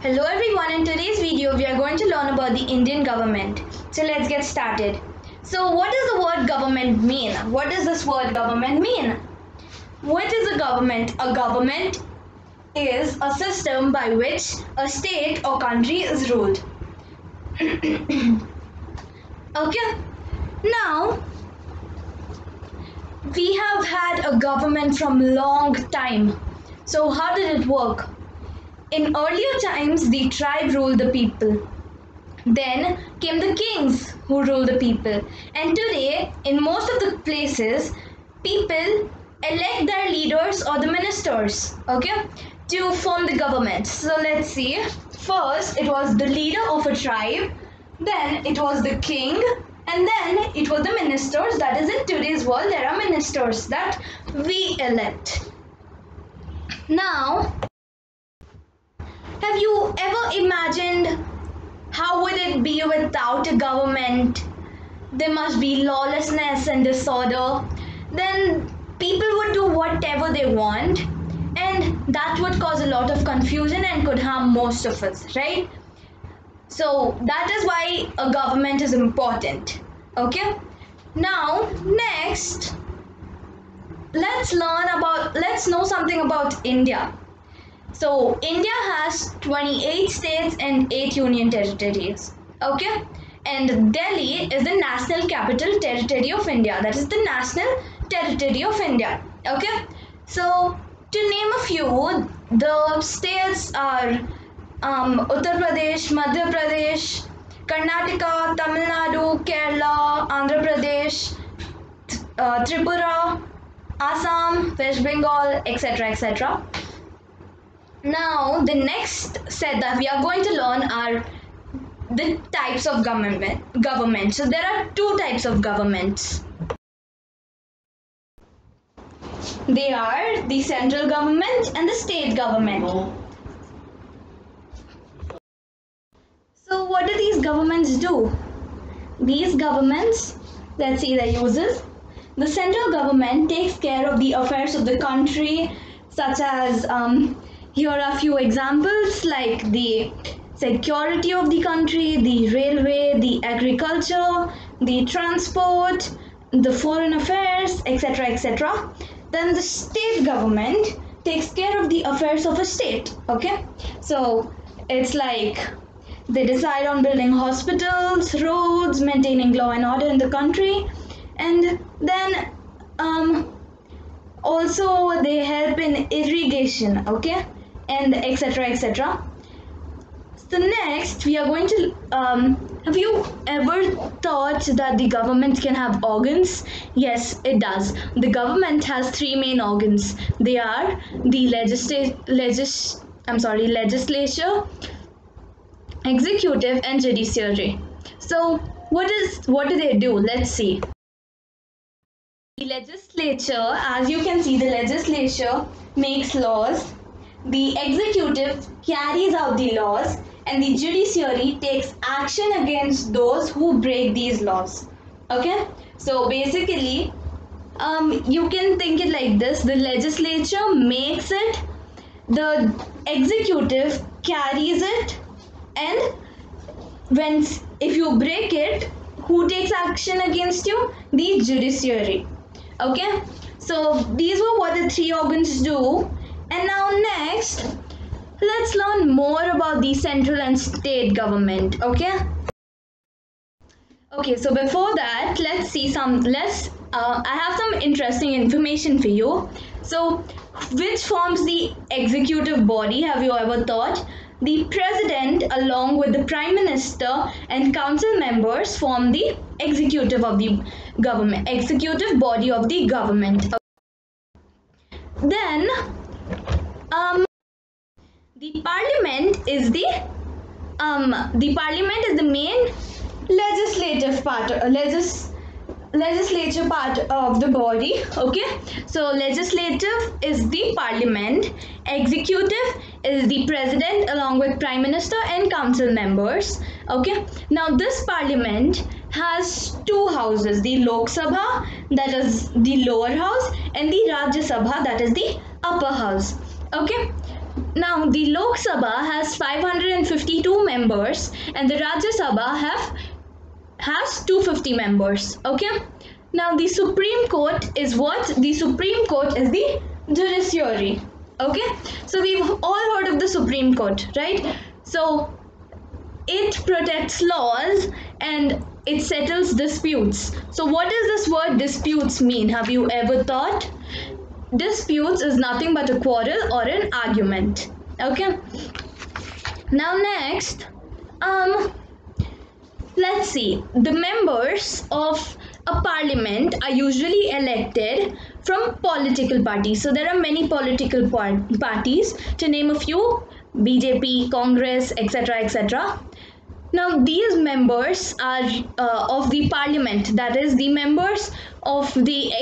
Hello everyone, in today's video we are going to learn about the Indian government. So let's get started. So what does the word government mean? What does this word government mean? What is a government? A government is a system by which a state or country is ruled. Okay, now we have had a government from long time. So how did it work? In earlier times, the tribe ruled the people. Then came the kings who ruled the people. And today, in most of the places, people elect their leaders or the ministers, okay, to form the government. So let's see. First, it was the leader of a tribe. Then it was the king. And then it was the ministers. That is, in today's world, there are ministers that we elect. Now, have you ever imagined how would it be without a government? There must be lawlessness and disorder. Then people would do whatever they want, and that would cause a lot of confusion and could harm most of us, right? So that is why a government is important. Okay? Now, next, let's know something about India. So India has 28 states and 8 union territories. Okay? And Delhi is the national capital territory of India. That is the national territory of India. Okay? So to name a few, the states are Uttar Pradesh, Madhya Pradesh, Karnataka, Tamil Nadu, Kerala, Andhra Pradesh, Tripura, Assam, West Bengal, etc. etc. Now, the next set that we are going to learn are the types of government. So there are two types of governments. They are the central government and the state government. So what do these governments do? These governments, let's see their uses. The central government takes care of the affairs of the country, such as here are a few examples like the security of the country, the railway, the agriculture, the transport, the foreign affairs, etc. etc. Then the state government takes care of the affairs of a state. Okay, so it's like they decide on building hospitals, roads, maintaining law and order in the country, and then also they help in irrigation, okay, and etc. etc. So next we are going to have you ever thought that the government can have organs? Yes, it does. The government has three main organs. They are the legislature, executive, and judiciary. So what do they do? Let's see. The legislature, as you can see, the legislature makes laws, the executive carries out the laws, and the judiciary takes action against those who break these laws. Okay, so basically you can think it like this: the legislature makes it, the executive carries it, and if you break it, who takes action against you? The judiciary. Okay, so these were what the three organs do. And now next, let's learn more about the central and state government. Okay, so before that, let's see I have some interesting information for you. So which forms the executive body? Have you ever thought? The president along with the prime minister and council members form the executive of the government, executive body of the government. Then the parliament is the main legislative part, legislature part of the body. Okay, so legislative is the parliament, executive is the president along with prime minister and council members. Okay, now this parliament has two houses: the Lok Sabha, that is the lower house, and the Rajya Sabha, that is the upper house. Okay, Now the Lok Sabha has 552 members and the Rajya Sabha has 250 members. Okay. Now the Supreme Court is what? The Supreme Court is the judiciary. Okay. So we've all heard of the Supreme Court, right? So it protects laws and it settles disputes. So what does this word disputes mean? Have you ever thought? Disputes is nothing but a quarrel or an argument. Okay. Now next, let's see. The members of a parliament are usually elected from political parties. So there are many political parties. To name a few: BJP, Congress, etc., etc. Now these members are of the parliament, that is the members of the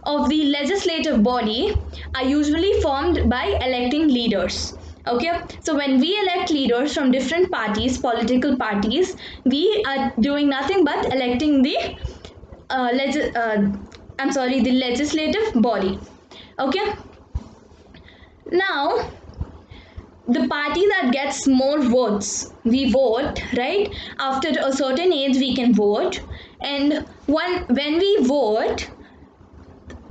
legislative body, are usually formed by electing leaders. Okay, so when we elect leaders from different parties, political parties, we are doing nothing but electing the the legislative body. Okay, now the party that gets more votes, we vote, right? After a certain age we can vote, and when we vote,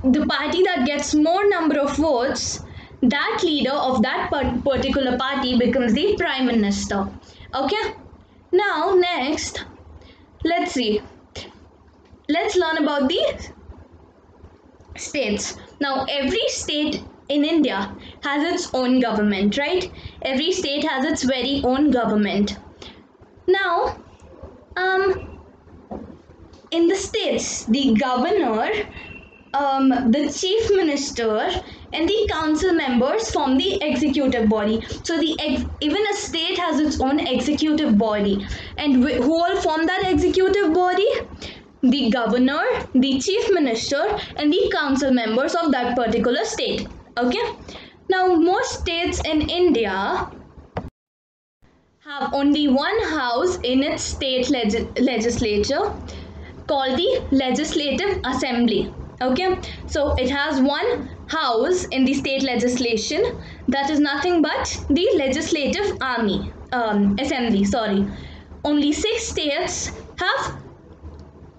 the party that gets more number of votes, that leader of that particular party becomes the prime minister. Okay, now next, let's learn about the states. Now every state in India has its own government, right? Every state has its very own government. Now in the states, the governor, the chief minister and the council members form the executive body. So even a state has its own executive body, and who all form that executive body? The governor, the chief minister and the council members of that particular state. Okay, now most states in India have only one house in its state legislature called the Legislative Assembly. Okay, so it has one house in the state legislation, that is nothing but the Legislative Assembly. Sorry, only 6 states have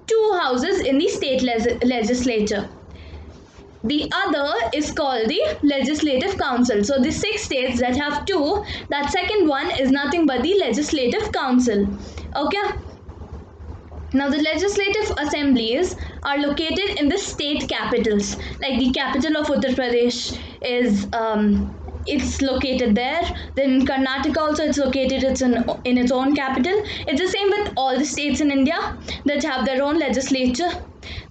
2 houses in the state legislature. The other is called the Legislative Council. So the 6 states that have 2, that second one is nothing but the Legislative Council. Okay. Now the legislative assemblies are located in the state capitals. Like the capital of Uttar Pradesh is it's located there. Then Karnataka also, it's located in its own capital. It's the same with all the states in India that have their own legislature,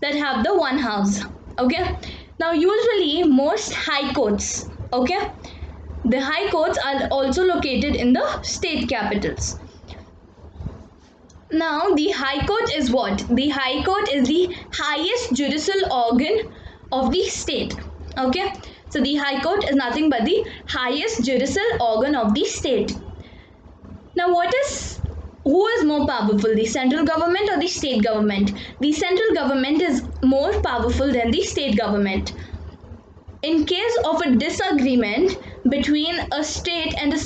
that have the one house. Okay. Now usually most high courts, okay, the high courts are also located in the state capitals. Now the High Court is what? The High Court is the highest judicial organ of the state. Okay, so the High Court is nothing but the highest judicial organ of the state. Now who is more powerful, the central government or the state government? The central government is more powerful than the state government. In case of a disagreement between a state and the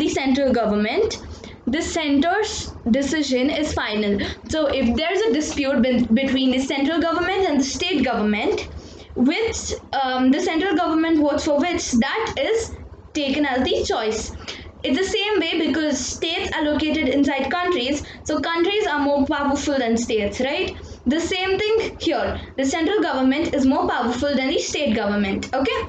central government, the center's decision is final. So if there's a dispute between the central government and the state government, which the central government votes for which, that is taken as the choice. It's the same way because states are located inside countries, so countries are more powerful than states, right? The same thing here. The central government is more powerful than the state government. Okay?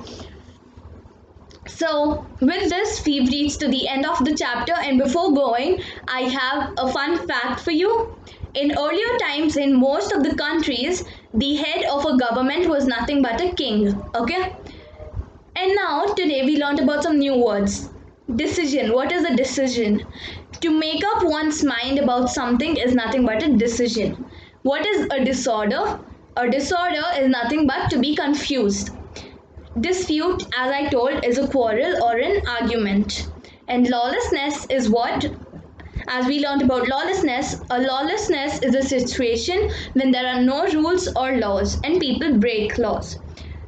So with this, we've reached to the end of the chapter, and before going, I have a fun fact for you. In earlier times, in most of the countries, the head of a government was nothing but a king. Okay? And now today we learned about some new words. Decision. What is a decision? To make up one's mind about something is nothing but a decision. What is a disorder? A disorder is nothing but to be confused. Dispute, as I told, is a quarrel or an argument. And lawlessness is what? As we learned about lawlessness, a lawlessness is a situation when there are no rules or laws and people break laws.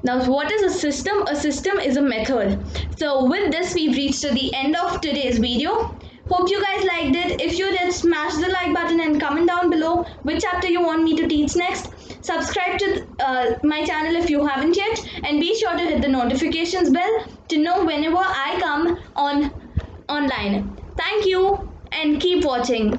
Now, what is a system? A system is a method. So with this, we've reached to the end of today's video. Hope you guys liked it. If you did, smash the like button and comment down below which chapter you want me to teach next. Subscribe to my channel if you haven't yet, and be sure to hit the notifications bell to know whenever I come online. Thank you and keep watching.